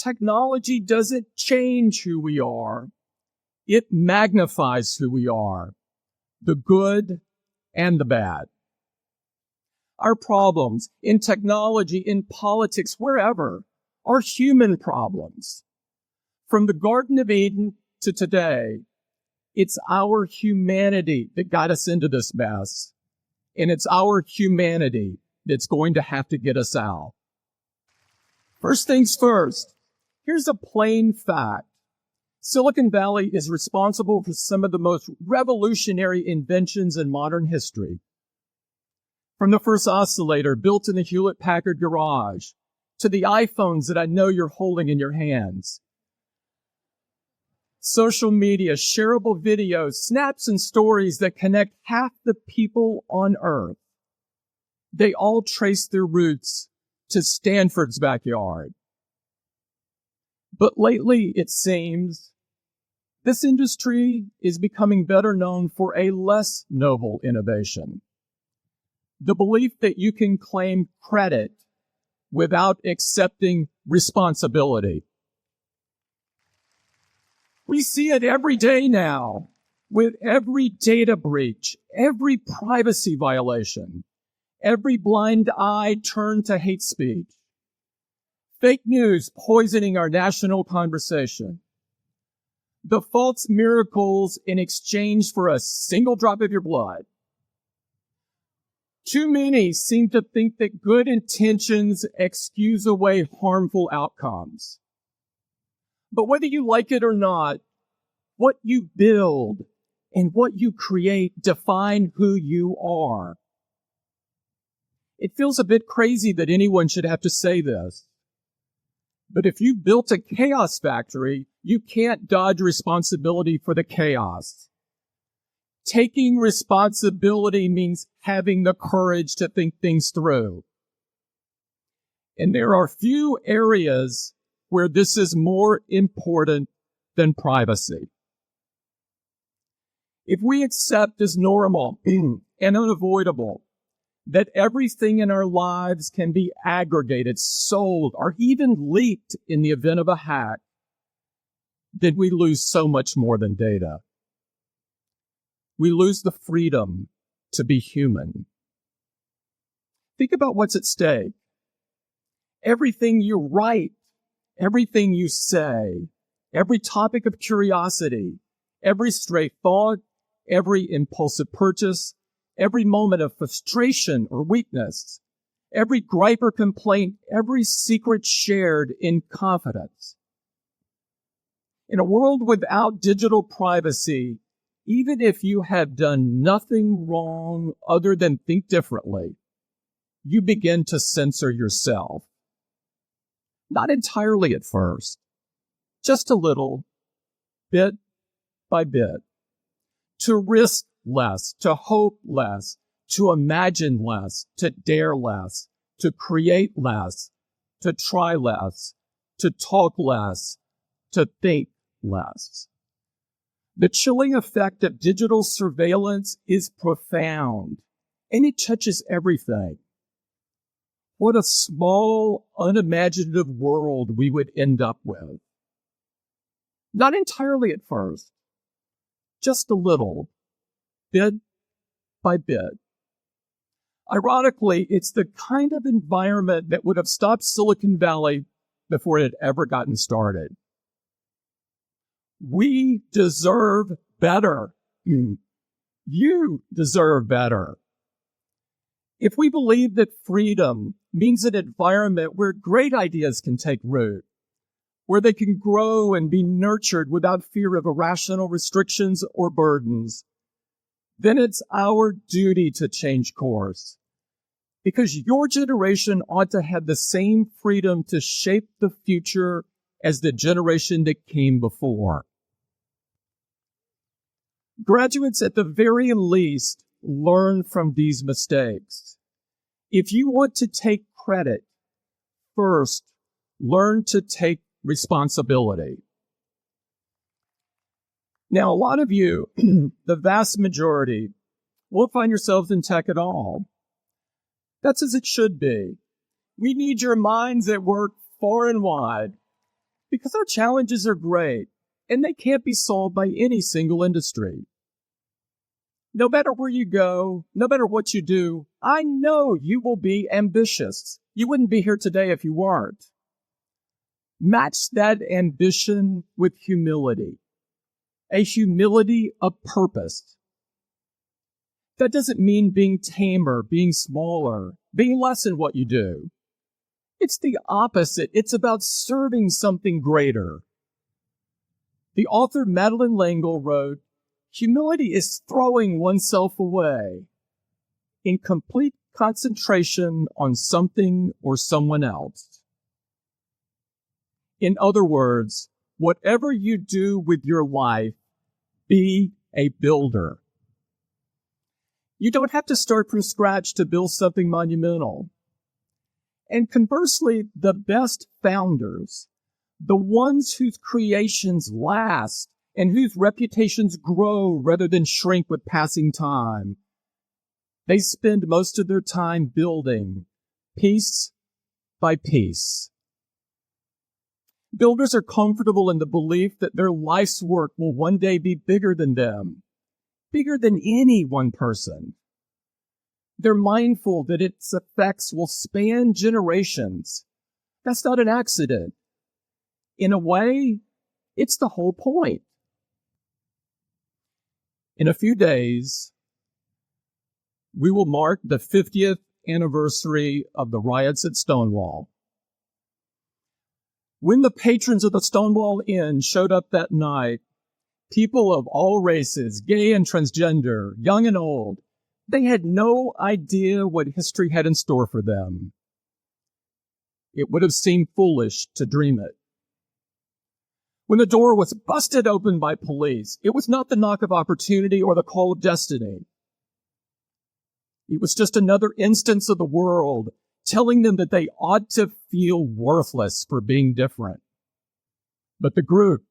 technology doesn't change who we are. It magnifies who we are, the good and the bad. Our problems in technology, in politics, wherever, are human problems. From the Garden of Eden to today, it's our humanity that got us into this mess. And it's our humanity that's going to have to get us out. First things first, here's a plain fact. Silicon Valley is responsible for some of the most revolutionary inventions in modern history. From the first oscillator built in the Hewlett-Packard garage, to the iPhones that I know you're holding in your hands. Social media, shareable videos, snaps and stories that connect half the people on Earth. They all trace their roots to Stanford's backyard. But lately, it seems, this industry is becoming better known for a less noble innovation. The belief that you can claim credit without accepting responsibility. We see it every day now with every data breach, every privacy violation, every blind eye turned to hate speech, fake news poisoning our national conversation, the false miracles in exchange for a single drop of your blood. Too many seem to think that good intentions excuse away harmful outcomes. But whether you like it or not, what you build and what you create define who you are. It feels a bit crazy that anyone should have to say this. But if you built a chaos factory, you can't dodge responsibility for the chaos. Taking responsibility means having the courage to think things through. And there are few areas where this is more important than privacy. If we accept as normal and unavoidable that everything in our lives can be aggregated, sold, or even leaked in the event of a hack, then we lose so much more than data. We lose the freedom to be human. Think about what's at stake. Everything you write, everything you say, every topic of curiosity, every stray thought, every impulsive purchase, every moment of frustration or weakness, every gripe or complaint, every secret shared in confidence. In a world without digital privacy, even if you have done nothing wrong other than think differently, you begin to censor yourself. Not entirely at first, just a little, bit by bit, to risk less, to hope less, to imagine less, to dare less, to create less, to try less, to talk less, to think less. The chilling effect of digital surveillance is profound, and it touches everything. What a small, unimaginative world we would end up with. Not entirely at first, just a little, bit by bit. Ironically, it's the kind of environment that would have stopped Silicon Valley before it had ever gotten started. We deserve better. You deserve better. If we believe that freedom means an environment where great ideas can take root, where they can grow and be nurtured without fear of irrational restrictions or burdens, then it's our duty to change course. Because your generation ought to have the same freedom to shape the future as the generation that came before. Graduates, at the very least, learn from these mistakes. If you want to take credit, first, learn to take responsibility. Now, a lot of you, the vast majority, won't find yourselves in tech at all. That's as it should be. We need your minds at work far and wide. Because our challenges are great, and they can't be solved by any single industry. No matter where you go, no matter what you do, I know you will be ambitious. You wouldn't be here today if you weren't. Match that ambition with humility, a humility of purpose. That doesn't mean being tamer, being smaller, being less in what you do. It's the opposite. It's about serving something greater. The author Madeleine L'Engle wrote, "Humility is throwing oneself away in complete concentration on something or someone else." In other words, whatever you do with your life, be a builder. You don't have to start from scratch to build something monumental. And conversely, the best founders, the ones whose creations last and whose reputations grow rather than shrink with passing time, they spend most of their time building piece by piece. Builders are comfortable in the belief that their life's work will one day be bigger than them, bigger than any one person. They're mindful that its effects will span generations. That's not an accident. In a way, it's the whole point. In a few days, we will mark the 50th anniversary of the riots at Stonewall. When the patrons of the Stonewall Inn showed up that night, people of all races, gay and transgender, young and old, they had no idea what history had in store for them. It would have seemed foolish to dream it. When the door was busted open by police, it was not the knock of opportunity or the call of destiny. It was just another instance of the world telling them that they ought to feel worthless for being different. But the group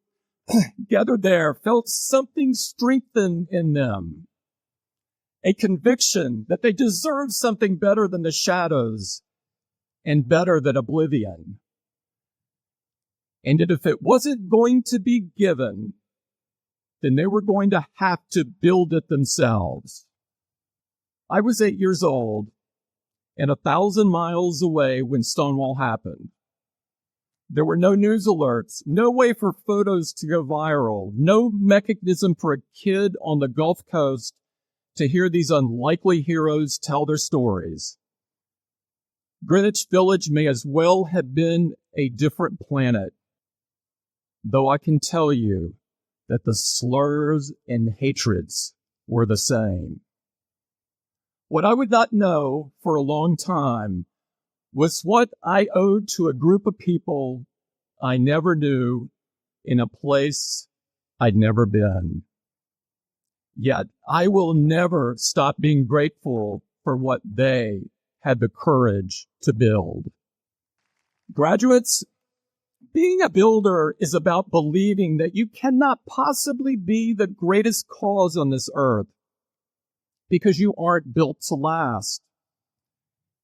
gathered there felt something strengthen in them, a conviction that they deserved something better than the shadows and better than oblivion. And that if it wasn't going to be given, then they were going to have to build it themselves. I was 8 years old and 1,000 miles away when Stonewall happened. There were no news alerts, no way for photos to go viral, no mechanism for a kid on the Gulf Coast to hear these unlikely heroes tell their stories. Greenwich Village may as well have been a different planet, though I can tell you that the slurs and hatreds were the same. What I would not know for a long time was what I owed to a group of people I never knew in a place I'd never been. Yet I will never stop being grateful for what they had the courage to build. Graduates, being a builder is about believing that you cannot possibly be the greatest cause on this earth because you aren't built to last.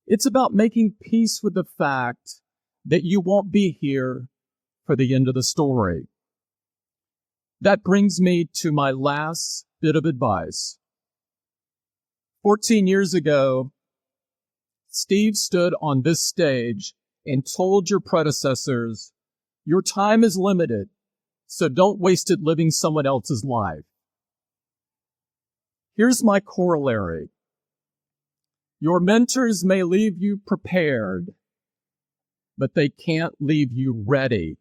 It's about making peace with the fact that you won't be here for the end of the story. That brings me to my last bit of advice. 14 years ago, Steve stood on this stage and told your predecessors, "Your time is limited, so don't waste it living someone else's life." Here's my corollary. Your mentors may leave you prepared, but they can't leave you ready.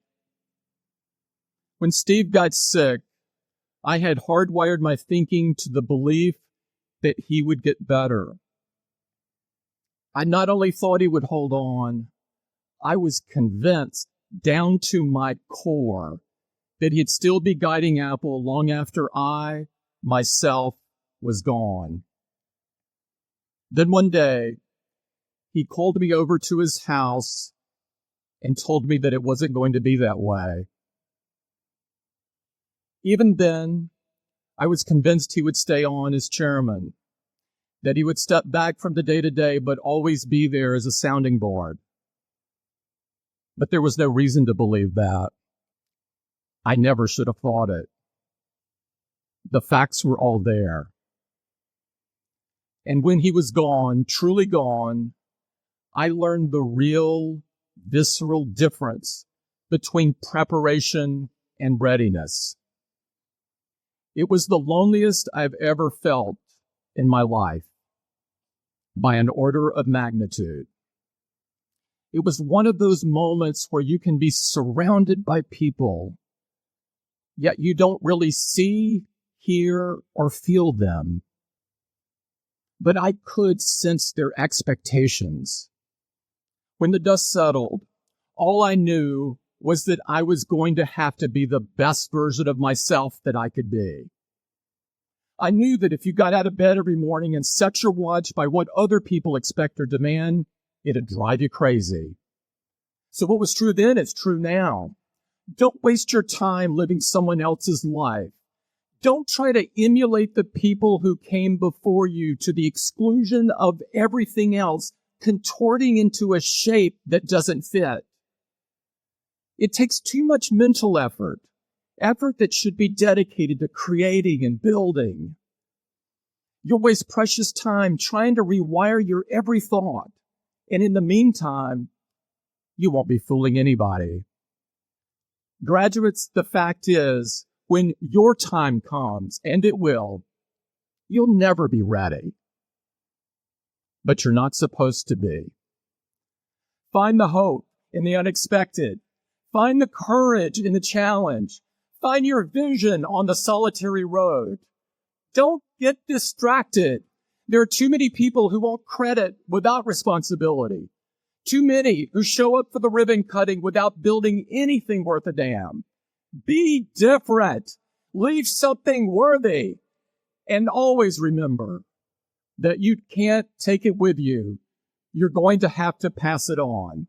When Steve got sick, I had hardwired my thinking to the belief that he would get better. I not only thought he would hold on, I was convinced down to my core that he'd still be guiding Apple long after I, myself, was gone. Then one day, he called me over to his house and told me that it wasn't going to be that way. Even then, I was convinced he would stay on as chairman, that he would step back from the day-to-day but always be there as a sounding board. But there was no reason to believe that. I never should have thought it. The facts were all there. And when he was gone, truly gone, I learned the real, visceral difference between preparation and readiness. It was the loneliest I've ever felt in my life, by an order of magnitude. It was one of those moments where you can be surrounded by people, yet you don't really see, hear, or feel them. But I could sense their expectations. When the dust settled, all I knew was that I was going to have to be the best version of myself that I could be. I knew that if you got out of bed every morning and set your watch by what other people expect or demand, it'd drive you crazy. So what was true then is true now. Don't waste your time living someone else's life. Don't try to emulate the people who came before you to the exclusion of everything else, contorting into a shape that doesn't fit. It takes too much mental effort that should be dedicated to creating and building. You'll waste precious time trying to rewire your every thought, and in the meantime, you won't be fooling anybody. Graduates, the fact is, when your time comes, and it will, you'll never be ready. But you're not supposed to be. Find the hope in the unexpected. Find the courage in the challenge. Find your vision on the solitary road. Don't get distracted. There are too many people who want credit without responsibility. Too many who show up for the ribbon cutting without building anything worth a damn. Be different. Leave something worthy. And always remember that you can't take it with you. You're going to have to pass it on.